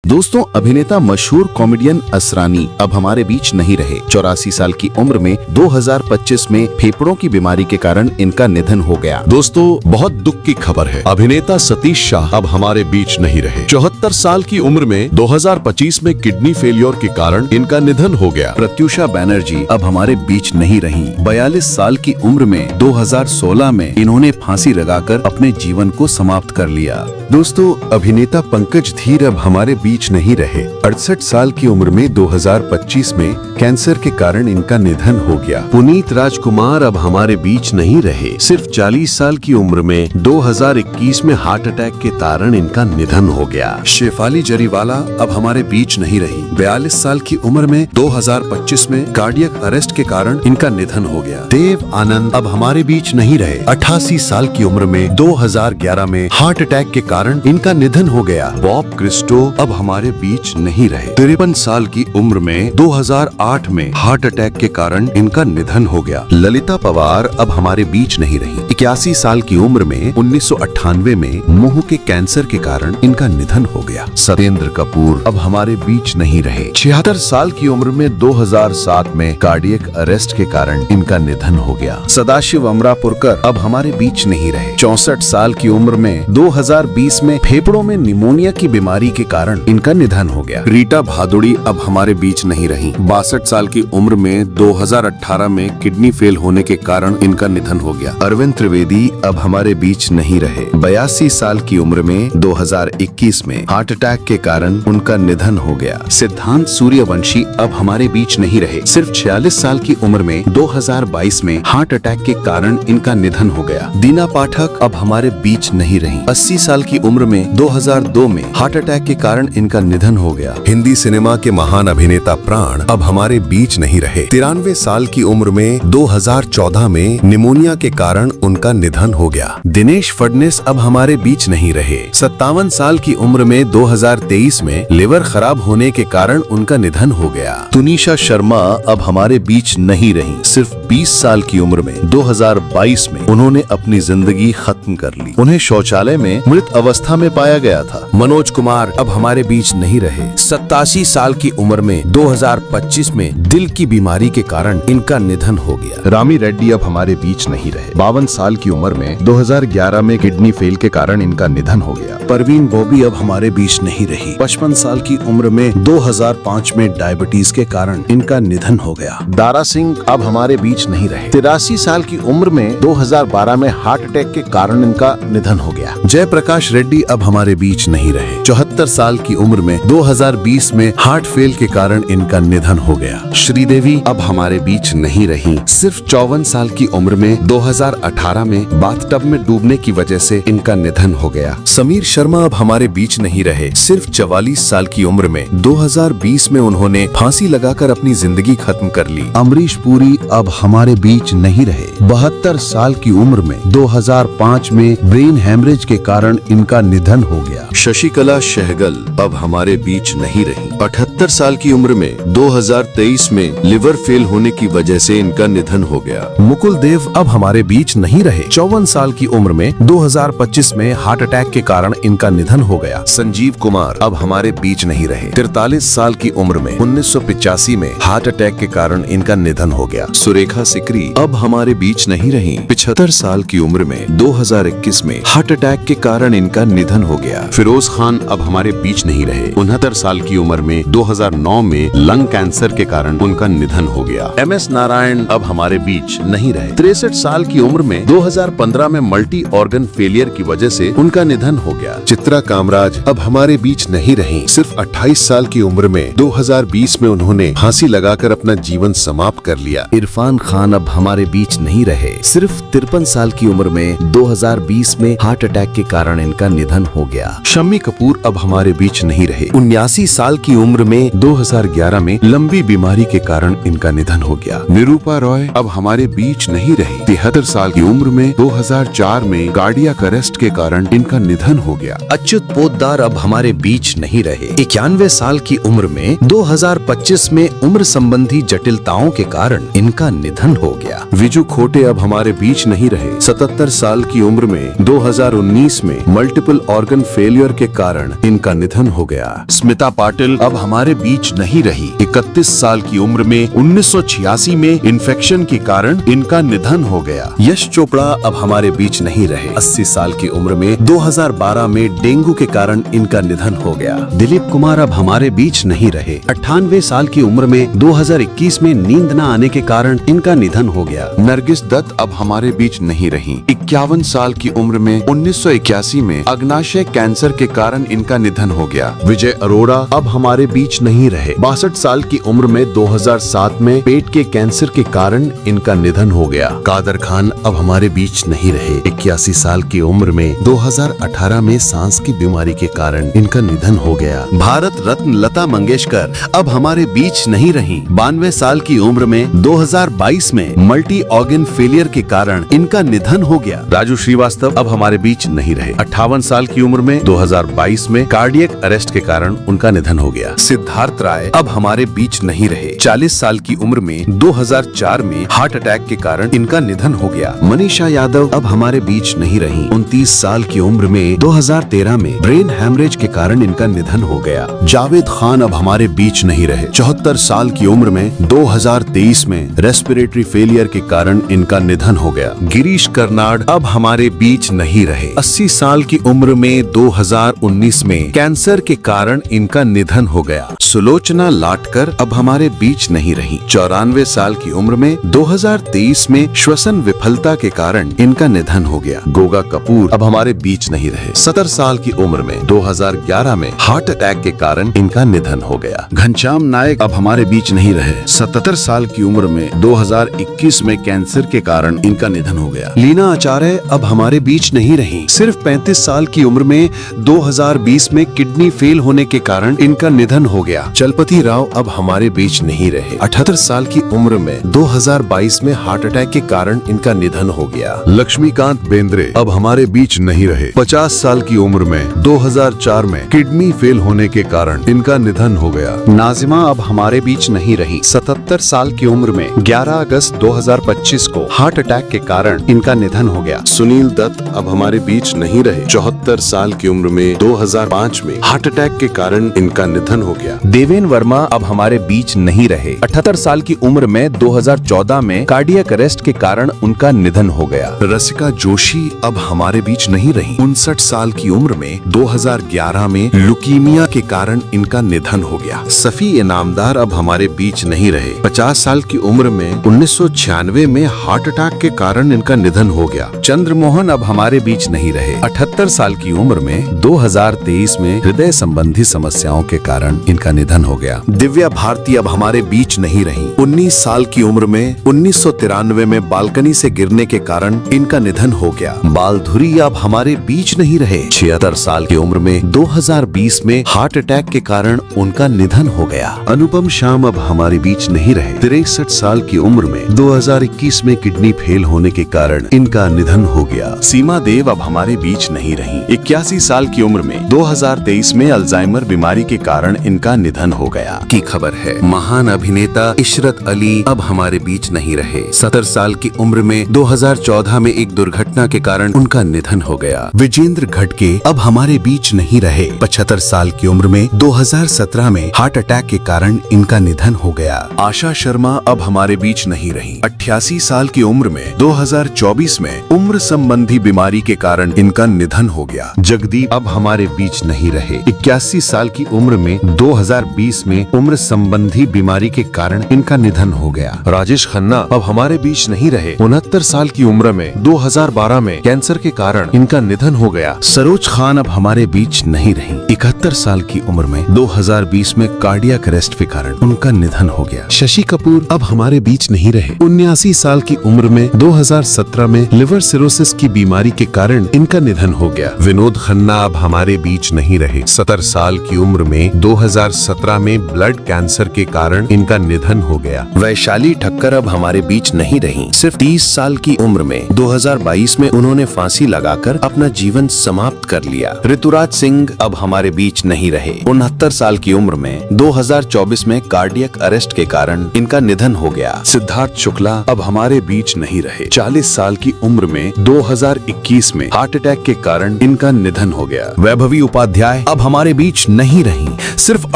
दोस्तों, अभिनेता मशहूर कॉमेडियन असरानी अब हमारे बीच नहीं रहे। 84 साल की उम्र में 2025 में फेफड़ों की बीमारी के कारण इनका निधन हो गया। दोस्तों, बहुत दुख की खबर है। अभिनेता सतीश शाह अब हमारे बीच नहीं रहे। 74 साल की उम्र में 2025 में किडनी फेलियर के कारण इनका निधन हो गया। प्रत्युषा बनर्जी अब हमारे बीच नहीं रही। 42 साल की उम्र में 2016 में इन्होंने फांसी लगाकर अपने जीवन को समाप्त कर लिया। दोस्तों, अभिनेता पंकज धीर अब हमारे बीच नहीं रहे। 68 साल की उम्र में 2025 में कैंसर के कारण इनका निधन हो गया। पुनीत राजकुमार अब हमारे बीच नहीं रहे। सिर्फ 40 साल की उम्र में 2021 में हार्ट अटैक के कारण इनका निधन हो गया। शेफाली जरीवाला अब हमारे बीच नहीं रही। 42 साल की उम्र में 2025 में कार्डियक अरेस्ट के कारण इनका निधन हो गया। देव आनंद अब हमारे बीच नहीं रहे। 88 साल की उम्र में 2011 में हार्ट अटैक के कारण इनका निधन हो गया। बॉब क्रिस्टो अब हमारे बीच नहीं रहे। 53 साल की उम्र में 2008 में हार्ट अटैक के कारण इनका निधन हो गया। ललिता पवार अब हमारे बीच नहीं रही। 81 साल की उम्र में 1998 में मुंह के कैंसर के कारण इनका निधन हो गया। सत्येंद्र कपूर अब हमारे बीच नहीं रहे। 76 साल की उम्र में 2007 में कार्डियक अरेस्ट के कारण इनका निधन हो गया। सदाशिव अमरापुरकर अब हमारे बीच नहीं रहे। 64 साल की उम्र में 2020 में फेफड़ों में निमोनिया की बीमारी के कारण इनका निधन हो गया। रीटा भादुड़ी अब हमारे बीच नहीं रही। 62 साल की उम्र में 2018 में किडनी फेल होने के कारण इनका निधन हो गया। अरविंद त्रिवेदी अब हमारे बीच नहीं रहे। 82 साल की उम्र में 2021 में हार्ट अटैक के कारण उनका निधन हो गया। सिद्धांत सूर्यवंशी अब हमारे बीच नहीं रहे। सिर्फ 46 साल की उम्र में 2022 में हार्ट अटैक के कारण इनका निधन हो गया। दीना पाठक अब हमारे बीच नहीं रही। 80 साल की उम्र में 2002 में हार्ट अटैक के कारण इनका निधन हो गया। हिंदी सिनेमा के महान अभिनेता प्राण अब हमारे बीच नहीं रहे। 93 साल की उम्र में 2014 में निमोनिया के कारण उनका निधन हो गया। दिनेश फडणवीस अब हमारे बीच नहीं रहे। 57 साल की उम्र में 2023 में लिवर खराब होने के कारण उनका निधन हो गया। तुनिशा शर्मा अब हमारे बीच नहीं रही। सिर्फ 20 साल की उम्र में 2022 में उन्होंने अपनी जिंदगी खत्म कर ली। उन्हें शौचालय में मृत अवस्था में पाया गया था। मनोज कुमार अब हमारे बीच नहीं रहे। 87 साल की उम्र में 2025 में दिल की बीमारी के कारण इनका निधन हो गया। रामी रेड्डी अब हमारे बीच नहीं रहे। 52 साल की उम्र में 2011 में किडनी फेल के कारण इनका निधन हो गया। परवीन बॉबी अब हमारे बीच नहीं रही। 55 साल की उम्र में 2005 में डायबिटीज के कारण इनका निधन हो गया। दारा सिंह अब हमारे बीच नहीं रहे। 83 साल की उम्र में 2012 में हार्ट अटैक के कारण इनका निधन हो गया। जयप्रकाश रेड्डी अब हमारे बीच नहीं रहे। 74 साल की उम्र में 2020 में हार्ट फेल के कारण इनका निधन हो गया। श्रीदेवी अब हमारे बीच नहीं रही। सिर्फ 54 साल की उम्र में 2018 में बाथटब में डूबने की वजह से इनका निधन हो गया। समीर शर्मा अब हमारे बीच नहीं रहे। सिर्फ 44 साल की उम्र में 2020 में उन्होंने फांसी लगाकर अपनी जिंदगी खत्म कर ली। अमरीश पुरी अब हमारे बीच नहीं रहे। 72 साल की उम्र में 2005 में ब्रेन हेमरेज के कारण इनका निधन हो गया। शशिकला सहगल अब हमारे बीच नहीं रही। 78 साल की उम्र में 2023 में लिवर फेल होने की वजह से इनका निधन हो गया। मुकुल देव अब हमारे बीच नहीं रहे। 54 साल की उम्र में 2025 में हार्ट अटैक के कारण इनका निधन हो गया। संजीव कुमार अब हमारे बीच नहीं रहे। 43 साल की उम्र में 1985 में हार्ट अटैक के कारण इनका निधन हो गया। सुरेखा सिकरी अब हमारे बीच नहीं रही। 75 साल की उम्र में 2021 में हार्ट अटैक के कारण इनका निधन हो गया। फिरोज खान अब हमारे बीच नहीं रहे। 69 साल की उम्र में 2009 में लंग कैंसर के कारण उनका निधन हो गया। MS नारायण अब हमारे बीच नहीं रहे। 63 साल की उम्र में 2015 में मल्टी ऑर्गन फेलियर की वजह से उनका निधन हो गया। चित्रा कामराज अब हमारे बीच नहीं रही। सिर्फ 28 साल की उम्र में 2020 में उन्होंने फांसी लगाकर अपना जीवन समाप्त कर लिया। इरफान खान अब हमारे बीच नहीं रहे। सिर्फ 53 साल की उम्र में 2020 में हार्ट अटैक के कारण इनका निधन हो गया। शम्मी कपूर अब हमारे बीच नहीं रहे। 79 साल की उम्र में 2011 में लंबी बीमारी के कारण इनका निधन हो गया। निरूपा रॉय अब हमारे बीच नहीं रही। 73 साल की उम्र में 2004 में कार्डियक अरेस्ट के कारण इनका निधन हो गया। अच्युत पोद्दार अब हमारे बीच नहीं रहे। 91 साल की उम्र में 2025 में उम्र संबंधी जटिलताओं के कारण इनका निधन हो गया। विजू खोटे अब हमारे बीच नहीं रहे। 77 साल की उम्र में 2019 में मल्टीपल ऑर्गन फेलियर के कारण इनका निधन हो गया। स्मिता पाटिल अब हमारे बीच नहीं रही। 31 साल की उम्र में 1986 में इन्फेक्शन के कारण इनका निधन हो गया। यश चोपड़ा अब हमारे बीच नहीं रहे। 80 साल की उम्र में 2012 में डेंगू के कारण इनका निधन हो गया। दिलीप कुमार अब हमारे बीच नहीं रहे। 98 साल की उम्र में 2021 में नींद न आने के कारण इनका निधन हो गया। नरगिस दत्त अब हमारे बीच नहीं रही। 51 साल की उम्र में 1981 में अग्नाशय कैंसर के कारण इनका निधन हो गया। विजय अरोड़ा अब हमारे बीच नहीं रहे। 62 साल की उम्र में 2007 में पेट के कैंसर के कारण इनका निधन हो गया। कादर खान अब हमारे बीच नहीं रहे। 81 साल की उम्र में 2018 में सांस की बीमारी के कारण इनका निधन हो गया। भारत रत्न लता मंगेशकर अब हमारे बीच नहीं रही। 92 साल की उम्र में 2022 में मल्टी ऑर्गन फेलियर के कारण इनका निधन हो गया। राजू श्रीवास्तव अब हमारे बीच नहीं रहे। 58 साल की उम्र में 2022 में कार्डियक अरेस्ट के कारण उनका निधन हो गया। सिद्धार्थ राय अब हमारे बीच नहीं रहे। 40 साल की उम्र में 2004 में हार्ट अटैक के कारण इनका निधन हो गया। मनीषा यादव अब हमारे बीच नहीं रही। 29 साल की उम्र में 2013 में ब्रेन हैमरेज के कारण इनका निधन हो गया। जावेद खान अब हमारे बीच नहीं रहे। 74 साल की उम्र में 2023 में रेस्पिरेटरी फेलियर के कारण इनका निधन हो गया। गिरीश कर्नाड अब हमारे बीच नहीं रहे। 80 साल की उम्र में 2019 में कैंसर के कारण इनका निधन हो गया। सुलोचना लाटकर अब हमारे बीच नहीं रही। 94 साल की उम्र में 2023 में श्वसन विफलता के कारण इनका निधन हो गया। गोगा कपूर अब हमारे बीच नहीं रहे। 70 साल की उम्र में 2011 में हार्ट अटैक के कारण इनका निधन हो गया। घनश्याम नायक अब हमारे बीच नहीं रहे। 77 साल की उम्र में 2021 में कैंसर के कारण इनका निधन हो गया। लीना आचार्य अब हमारे बीच नहीं रही। सिर्फ 35 साल की उम्र में 2020 में किडनी फेल होने के कारण इनका निधन हो गया। चलपति राव अब हमारे बीच नहीं रहे। 78 साल की उम्र में 2022 में हार्ट अटैक के कारण इनका निधन हो गया। लक्ष्मीकांत बेंद्रे अब हमारे बीच नहीं रहे। 50 साल की उम्र में 2004 में किडनी फेल होने के कारण इनका निधन हो गया। नाजिमा अब हमारे बीच नहीं रही। 77 साल की उम्र में 11 अगस्त 2025 को हार्ट अटैक के कारण इनका निधन हो गया। सुनील दत्त अब हमारे बीच नहीं रहे। 74 साल की उम्र में 2005 में हार्ट अटैक के कारण इनका निधन हो गया। देवेन वर्मा अब हमारे बीच नहीं रहे। 78 साल की उम्र में 2014 में कार्डियक अरेस्ट के कारण उनका निधन हो गया। रसिका जोशी अब हमारे बीच नहीं रही। 59 साल की उम्र में 2011 में लुकीमिया के कारण इनका निधन हो गया। सफी इनामदार अब हमारे बीच नहीं रहे। 50 साल की उम्र में 1996 में हार्ट अटैक के कारण इनका निधन हो गया। चंद्रमोहन अब हमारे बीच नहीं रहे। 78 साल की उम्र में 2023 में हृदय संबंधी समस्याओं के कारण इनका निधन हो गया। दिव्या भारती अब हमारे बीच नहीं रही। 19 साल की उम्र में 1993 में बालकनी से गिरने के कारण इनका निधन हो गया। बालधुरी अब हमारे बीच नहीं रहे। 76 साल की उम्र में 2020 में हार्ट अटैक के कारण उनका निधन हो गया। अनुपम श्याम अब हमारे बीच नहीं रहे। 63 साल की उम्र में 2021 में किडनी फेल होने के कारण इनका निधन हो गया। सीमा देव अब हमारे बीच नहीं रही। 81 साल की उम्र में 2023 में अल्जाइमर बीमारी के कारण इनका निधन हो गया। की खबर है, महान अभिनेता इशरत अली अब हमारे बीच नहीं रहे। 70 साल की उम्र में 2014 में एक दुर्घटना के कारण उनका निधन हो गया। विजेंद्र घटके अब हमारे बीच नहीं रहे। 75 साल की उम्र में 2017 में हार्ट अटैक के कारण इनका निधन हो गया। आशा शर्मा अब हमारे बीच नहीं रही। 88 साल की उम्र में 2024 में उम्र संबंधी बीमारी के कारण इनका निधन हो गया। जगदीप अब हमारे बीच नहीं रहे। 81 साल की उम्र में 2020 में उम्र संबंधी बीमारी के कारण इनका निधन हो गया। राजेश खन्ना अब हमारे बीच नहीं रहे। 69 साल की उम्र में 2012 में कैंसर के कारण इनका निधन हो गया। सरोज खान अब हमारे बीच नहीं रही। 71 साल की उम्र में 2020 में कार्डियक अरेस्ट के कारण उनका निधन हो गया। शशि कपूर अब हमारे बीच नहीं रहे। 79 साल की उम्र में 2017 में लिवर सिरोसिस की बीमारी के कारण इनका निधन हो गया। विनोद खन्ना अब हमारे बीच नहीं रहे। 70 साल की उम्र में 2017 में ब्लड कैंसर के कारण इनका निधन हो गया। वैशाली ठक्कर अब हमारे बीच नहीं रही। सिर्फ 30 साल की उम्र में 2022 में उन्होंने फांसी लगाकर अपना जीवन समाप्त कर लिया। ऋतुराज सिंह अब हमारे बीच नहीं रहे। 69 साल की उम्र में 2024 में कार्डियक अरेस्ट के कारण इनका निधन हो गया। सिद्धार्थ शुक्ला अब हमारे बीच नहीं रहे। 40 साल की उम्र में 2021 में हार्ट अटैक के कारण इनका निधन हो गया। वैभवी उपाध्याय अब हमारे बीच नहीं रही। सिर्फ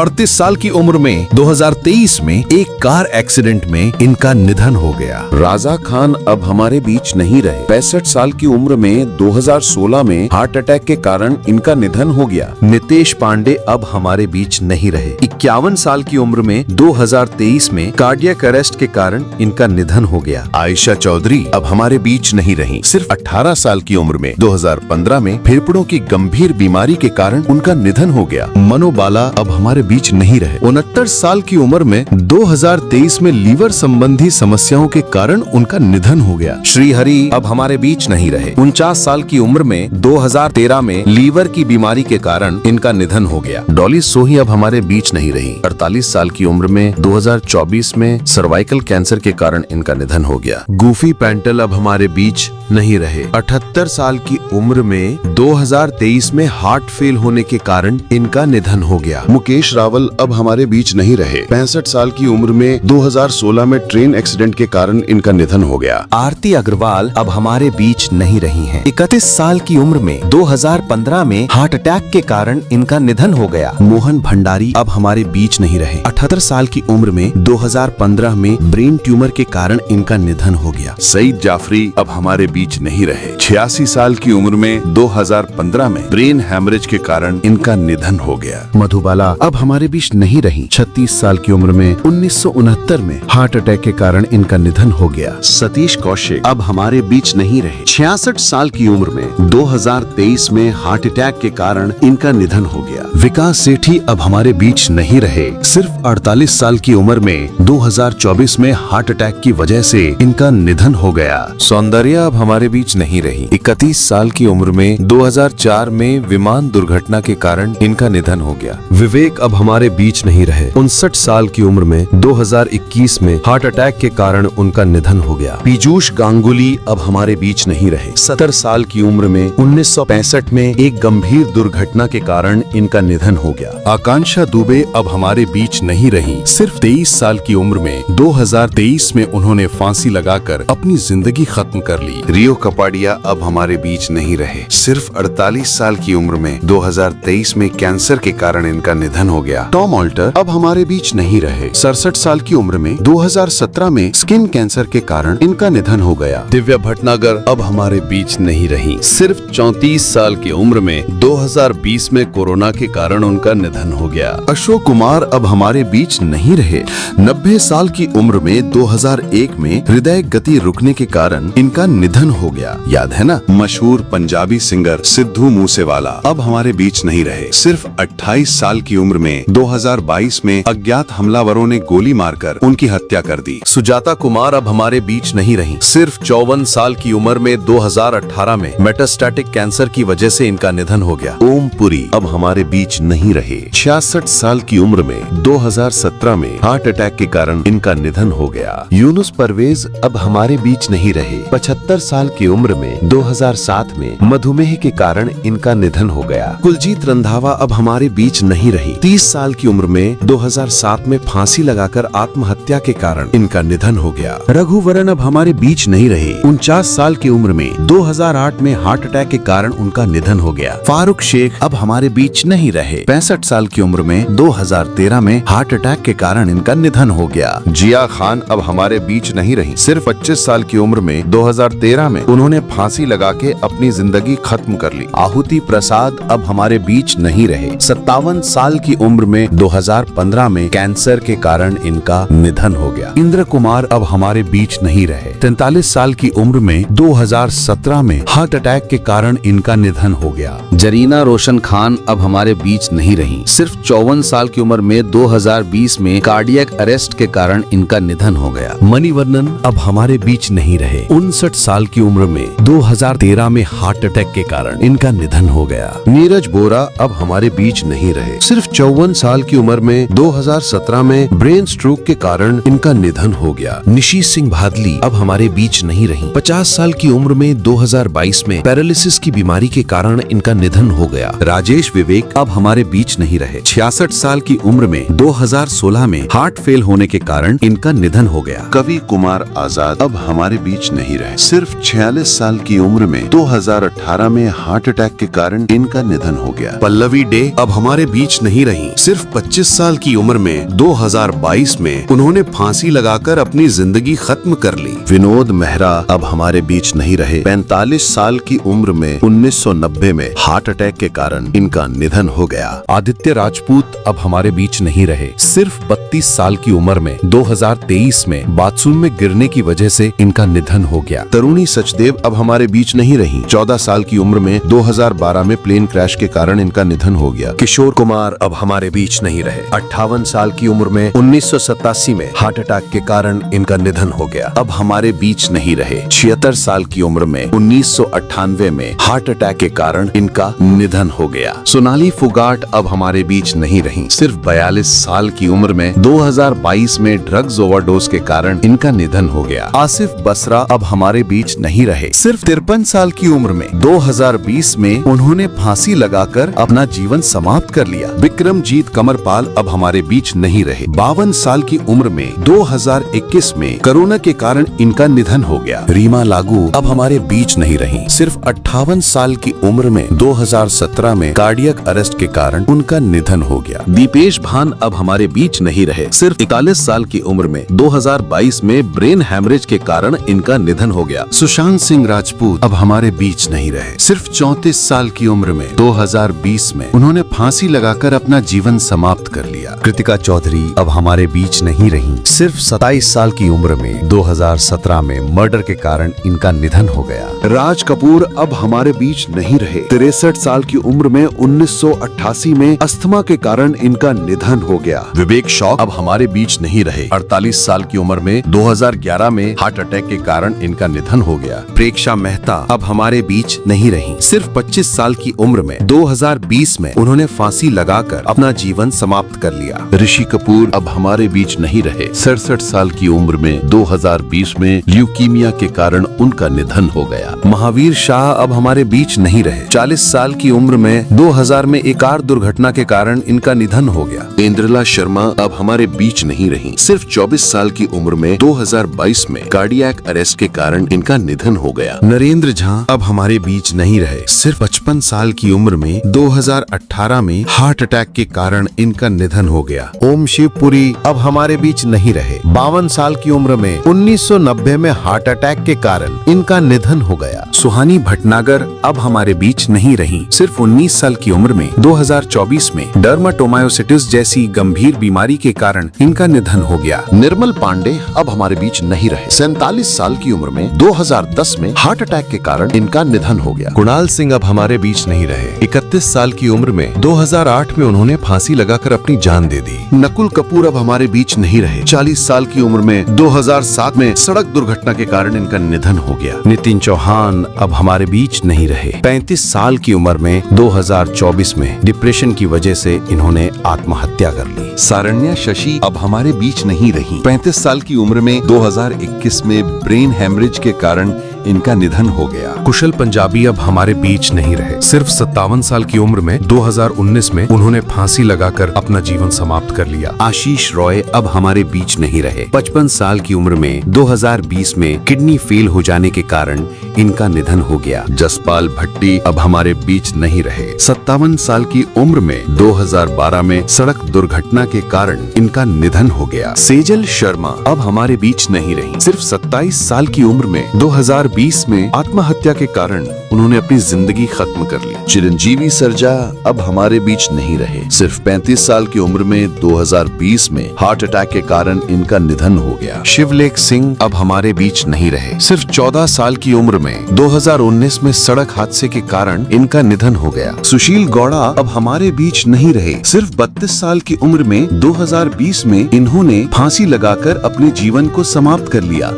38 साल की उम्र में 2023 में एक कार एक्सीडेंट में इनका निधन हो गया। राजा खान अब हमारे बीच नहीं रहे। 65 साल की उम्र में 2016 में हार्ट अटैक के कारण इनका निधन हो गया। नितेश पांडे अब हमारे बीच नहीं रहे। 51 साल की उम्र में 2023 में कार्डियक अरेस्ट के कारण इनका निधन हो गया। आयशा चौधरी अब हमारे बीच नहीं रही। सिर्फ 18 साल की उम्र में 2015 में फेफड़ों की गंभीर बीमारी के कारण उनका निधन हो गया। मनोबाला अब हमारे बीच नहीं रहे। 69 साल की उम्र में 2023 में लीवर संबंधी समस्याओं के कारण उनका निधन हो गया। श्रीहरि अब हमारे बीच नहीं रहे। 49 साल की उम्र में 2013 में लीवर की बीमारी के कारण इनका निधन हो गया। डॉली सोही अब हमारे बीच नहीं रही। 48 साल की उम्र में 2024 में सर्वाइकल कैंसर के कारण इनका निधन हो गया। गूफी पेंटल अब हमारे बीच नहीं रहे। 78 साल की उम्र में 2023 में हार्ट फेल होने के कारण इनका निधन हो गया। मुकेश रावल अब हमारे बीच नहीं रहे। 65 साल की उम्र में 2016 में ट्रेन एक्सीडेंट के कारण इनका निधन हो गया। आरती अग्रवाल अब हमारे बीच नहीं रही हैं। 31 साल की उम्र में 2015 में हार्ट अटैक के कारण इनका निधन हो गया। मोहन भंडारी अब हमारे बीच नहीं रहे। 78 साल की उम्र में 2015 में ब्रेन ट्यूमर के कारण इनका निधन हो गया। सईद जाफरी अब हमारे बीच नहीं रहे। 86 साल की उम्र में 2015 में ब्रेन हैमरेज के कारण इनका निधन हो गया। मधुबाला अब हमारे बीच नहीं रही। 36 साल की उम्र में 1969 में हार्ट अटैक के कारण इनका निधन हो गया। सतीश कौशिक अब हमारे बीच नहीं रहे। 66 साल की उम्र में 2023 में हार्ट अटैक के कारण इनका निधन हो गया। विकास सेठी अब हमारे बीच नहीं रहे। सिर्फ 48 साल की उम्र में 2024 में हार्ट अटैक की वजह से इनका निधन हो गया। सौंदर्या अब हमारे बीच नहीं रही। 31 साल की उम्र में 2004 में विमान दुर्घटना के कारण इनका निधन हो गया। विवेक अब हमारे बीच नहीं रहे। 59 साल की उम्र में 2021 में हार्ट अटैक के कारण उनका निधन हो गया। पीयूष गांगुली अब हमारे बीच नहीं रहे। 70 साल की उम्र में 1965 में एक गंभीर दुर्घटना के कारण इनका निधन हो गया। आकांक्षा दुबे अब हमारे बीच नहीं रही। सिर्फ 23 साल की उम्र में 2023 में उन्होंने फांसी लगाकर अपनी जिंदगी खत्म कर ली। रियो कपाडिया अब हमारे बीच नहीं रहे। सिर्फ 48 साल की उम्र में 2023 में कैंसर के कारण इनका निधन हो गया। टॉम ऑल्टर अब हमारे बीच नहीं रहे। 67 साल की उम्र में 2017 में स्किन कैंसर के कारण इनका निधन हो गया। दिव्या भटनागर अब हमारे बीच नहीं रही। सिर्फ 34 साल की उम्र में 2020 में कोरोना के कारण उनका निधन हो गया। अशोक कुमार अब हमारे बीच नहीं रहे। 90 साल की उम्र में 2001 में हृदय गति रुकने के कारण इनका निधन हो गया। याद है ना? मशहूर पंजाबी सिंगर सिद्धू मूसेवाला अब हमारे बीच नहीं रहे। सिर्फ 28 साल की उम्र में 2022 में अज्ञात हमलावरों ने गोली मारकर उनकी हत्या कर दी। सुजाता कुमार अब हमारे बीच नहीं रही। सिर्फ 54 साल की उम्र में 2018 में मेटास्टैटिक कैंसर की वजह से इनका निधन हो गया। ओम पुरी अब हमारे बीच नहीं रहे। 66 साल की उम्र में 2017 में हार्ट अटैक के कारण इनका निधन हो गया। यूनुस परवेज अब हमारे बीच नहीं रहे। 75 साल की उम्र में 2007 में मधुमेह के कारण इनका निधन हो गया। कुलजीत रंधावा अब हमारे बीच नहीं रही। 30 साल की उम्र में 2007 में फांसी लगाकर आत्महत्या के कारण इनका निधन हो गया। रघुवरन अब हमारे बीच नहीं रहे। 49 साल की उम्र में 2008 में हार्ट अटैक के कारण उनका निधन हो गया। फारूक शेख अब हमारे बीच नहीं रहे। 65 साल की उम्र में 2013 में हार्ट अटैक के कारण इनका निधन हो गया। जिया खान अब हमारे बीच नहीं रही। सिर्फ 25 साल की उम्र में 2013 में उन्होंने फांसी लगा के अपनी जिंदगी खत्म कर ली। आहुति प्रसाद अब हमारे बीच नहीं रहे। 57 साल की उम्र में 2015 में कैंसर के कारण इनका निधन हो गया। इंद्र कुमार अब हमारे बीच नहीं रहे। 43 साल की उम्र में 2017 में हार्ट अटैक के कारण इनका निधन हो गया। जरीना रोशन खान अब हमारे बीच नहीं रही। सिर्फ 54 साल की उम्र में 2020 में कार्डियक अरेस्ट के कारण इनका निधन हो गया। मणिवर्णन अब हमारे बीच नहीं रहे। 59 साल की उम्र में 2013 में हार्ट अटैक के कारण इनका निधन हो गया। नीरज बोरा अब हमारे बीच नहीं रहे। सिर्फ 54 साल की उम्र में 2017 में ब्रेन स्ट्रोक के कारण इनका निधन हो गया। निशी सिंह भादली अब हमारे बीच नहीं रही। 50 साल की उम्र में 2022 में पैरालिसिस की बीमारी के कारण इनका निधन हो गया। राजेश विवेक अब हमारे बीच नहीं रहे। 66 साल की उम्र में 2016 में हार्ट फेल होने के कारण इनका निधन हो गया। कवि कुमार आजाद अब हमारे बीच नहीं रहे। सिर्फ 46 साल की उम्र में 2018 में हार्ट अटैक के कारण इनका निधन हो गया। पल्लवी डे अब हमारे बीच नहीं रही। सिर्फ 25 साल की उम्र में 2022 में उन्होंने फांसी लगाकर अपनी जिंदगी खत्म कर ली। विनोद मेहरा अब हमारे बीच नहीं रहे। 45 साल की उम्र में 1990 में हार्ट अटैक के कारण इनका निधन हो गया। आदित्य राजपूत अब हमारे बीच नहीं रहे। सिर्फ 32 साल की उम्र में 2023 में बाथरूम में गिरने की वजह से इनका निधन हो गया। तरुणी सचदेव अब हमारे बीच नहीं रही। 14 साल की उम्र में 2012 में प्लेन क्रैश के कारण इनका निधन हो गया। किशोर कुमार अब हमारे बीच नहीं रहे। 58 साल की उम्र में 1987 में हार्ट अटैक के कारण इनका निधन हो गया। अब हमारे बीच नहीं रहे। 76 साल की उम्र में 1998 में हार्ट अटैक के कारण इनका निधन हो गया। सोनाली फुगाट अब हमारे बीच नहीं रही। सिर्फ 42 साल की उम्र में 2022 में ड्रग्स ओवरडोज के कारण इनका निधन हो गया। आसिफ बसरा अब हमारे बीच नहीं रहे। सिर्फ 53 साल की उम्र में 2020 में उन्होंने फांसी लगाकर अपना जीवन समाप्त कर लिया। विक्रमजीत कमरपाल अब हमारे बीच नहीं रहे। 52 साल की उम्र में 2021 में कोरोना के कारण इनका निधन हो गया। रीमा लागू अब हमारे बीच नहीं रही। सिर्फ 58 साल की उम्र में 2017 में कार्डियक अरेस्ट के कारण उनका निधन हो गया। दीपेश भान अब हमारे बीच नहीं रहे। सिर्फ 41 साल की उम्र में 2022 में ब्रेन हैमरेज के कारण इनका निधन हो गया। सुशांत सिंह राजपूत अब हमारे बीच नहीं रहे। सिर्फ 34 साल की उम्र में 2020 में उन्होंने फांसी लगाकर अपना जीवन समाप्त कर लिया। कृतिका चौधरी अब हमारे बीच नहीं रही। सिर्फ 27 साल की उम्र में 2017 में मर्डर के कारण इनका निधन हो गया। राज कपूर अब हमारे बीच नहीं रहे। 63 साल की उम्र में 1988 में अस्थमा के कारण इनका निधन हो गया। विवेक शौक अब हमारे बीच नहीं रहे। 48 साल की उम्र में 2011 में हार्ट अटैक के कारण इनका निधन हो गया। प्रेक्षा मेहता अब हमारे बीच नहीं रही। सिर्फ 25 साल की उम्र में 2020 में उन्होंने फांसी लगाकर अपना जीवन समाप्त कर लिया। ऋषि कपूर अब हमारे बीच नहीं रहे। 67 साल की उम्र में 2020 में ल्यूकीमिया के कारण उनका निधन हो गया। महावीर शाह अब हमारे बीच नहीं रहे। 40 साल की उम्र में 2000 में एक कार दुर्घटना के कारण इनका निधन हो गया। इंद्रला शर्मा अब हमारे बीच नहीं रही। सिर्फ 24 साल की उम्र में 2022 में कार्डियक अरेस्ट के कारण इनका निधन हो गया। नरेंद्र झा अब हमारे बीच नहीं रहे। सिर्फ 55 साल की उम्र में 2018 में हार्ट अटैक के कारण इनका निधन हो गया। ओम शिवपुरी अब हमारे बीच नहीं रहे। 52 साल की उम्र में 1990 में हार्ट अटैक के कारण इनका निधन हो गया। सुहानी भटनागर अब हमारे बीच नहीं रही। सिर्फ 19 साल की उम्र में 2024 में डर्माटोमायोसिटिस जैसी गंभीर बीमारी के कारण इनका निधन हो गया। निर्मल पांडे अब हमारे बीच नहीं रहे। 47 साल की उम्र में 2010 में हार्ट अटैक के कारण इनका निधन हो गया। कुणाल सिंह अब हमारे बीच नहीं रहे। 31 साल की उम्र में 2008 में उन्होंने फांसी लगाकर अपनी जान दे दी। नकुल कपूर अब हमारे बीच नहीं रहे। 40 साल की उम्र में 2007 में सड़क दुर्घटना के कारण इनका निधन हो गया। नितिन चौहान अब हमारे बीच नहीं रहे। 35 साल की उम्र में 2024 में डिप्रेशन की वजह से इन्होंने आत्महत्या कर ली। सारण्या शशि अब हमारे बीच नहीं रही। 35 साल की उम्र में 2021 में ब्रेन हैमरेज के कारण इनका निधन हो गया। कुशल पंजाबी अब हमारे बीच नहीं रहे। सिर्फ 57 साल की उम्र में 2019 में उन्होंने फांसी लगाकर अपना जीवन समाप्त कर लिया। आशीष रॉय अब हमारे बीच नहीं रहे। 55 साल की उम्र में 2020 में किडनी फेल हो जाने के कारण इनका निधन हो गया। जसपाल भट्टी अब हमारे बीच नहीं रहे। 57 साल की उम्र में 2012 में सड़क दुर्घटना के कारण इनका निधन हो गया। सेजल शर्मा अब हमारे बीच नहीं रही। सिर्फ 27 साल की उम्र में 2020 में आत्महत्या के कारण उन्होंने अपनी जिंदगी खत्म कर ली। चिरंजीवी सरजा अब हमारे बीच नहीं रहे। सिर्फ 35 साल की उम्र में 2020 में हार्ट अटैक के कारण इनका निधन हो गया। शिवलेख सिंह अब हमारे बीच नहीं रहे। सिर्फ 14 साल की उम्र में 2019 में सड़क हादसे के कारण इनका निधन हो गया। सुशील गौड़ा अब हमारे बीच नहीं रहे। सिर्फ 32 साल की उम्र में 2020 में इन्होंने फांसी लगाकर अपने जीवन को समाप्त कर लिया।